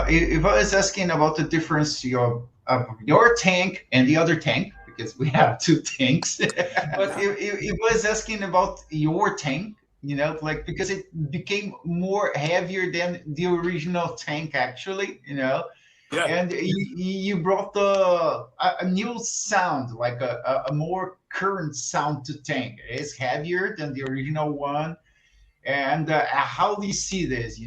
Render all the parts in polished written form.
if I was asking about the difference of your tank and the other tank, because we have two tanks, but if I was asking about your tank, like because it became more heavier than the original tank, actually, Yeah. and you brought a new sound, like a more current sound to tank. It's heavier than the original one. And how do you see this?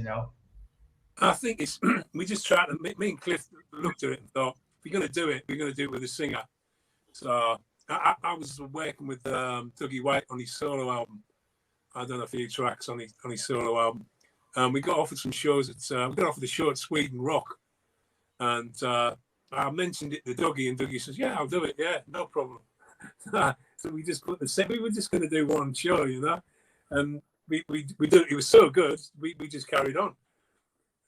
I think it's we just tried to. Me and Cliff looked at it and thought, if we're going to do it, we're going to do it with a singer. So I was working with Dougie White on his solo album. I done a few tracks on his solo album. We got offered some shows we got offered a show at Sweden Rock, and I mentioned it to Dougie, and Dougie says, "Yeah, I'll do it. Yeah, no problem." So we just put the set. We were just going to do one show, and we did. It was so good. We just carried on.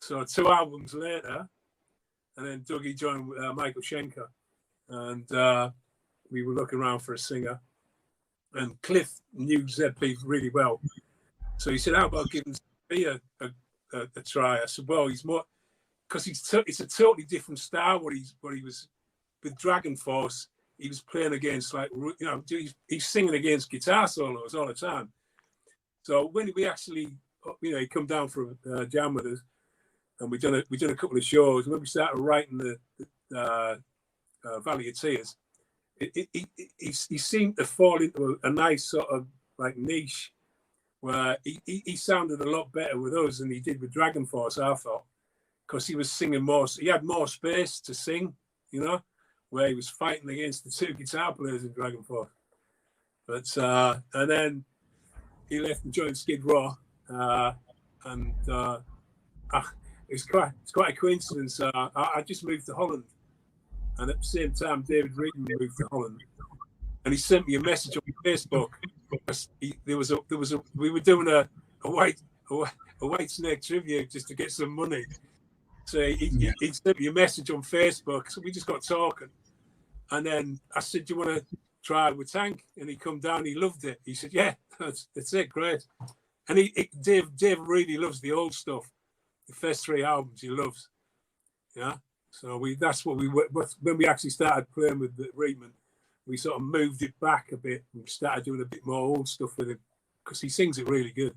So 2 albums later, and then Dougie joined Michael Schenker, and we were looking around for a singer. And Cliff knew ZP really well, so he said, "How about giving ZP a try?" I said, "Well, he's more because it's a totally different style. What he was with Dragon Force, he was playing against he's singing against guitar solos all the time. So when we actually, he come down for a jam with us, and we done a couple of shows. And when we started writing the Valley of Tears, he seemed to fall into a nice sort of like niche where he sounded a lot better with us than he did with Dragon Force, I thought, because he was singing more. He had more space to sing, where he was fighting against the 2 guitar players in Dragon Force. But and then he left and joined Skid Row, and it's quite a coincidence. I just moved to Holland, and at the same time, David Reading moved to Holland, and he sent me a message on Facebook. We were doing a white snake trivia just to get some money. So he sent me a message on Facebook. So we just got talking, and then I said, "Do you want to try with Tank?" And he come down. He loved it. He said, "Yeah, that's it, great." And Dave really loves the old stuff. The first 3 albums he loves. Yeah. So that's what when we actually started playing with the Reitman, we sort of moved it back a bit and started doing a bit more old stuff with him because he sings it really good.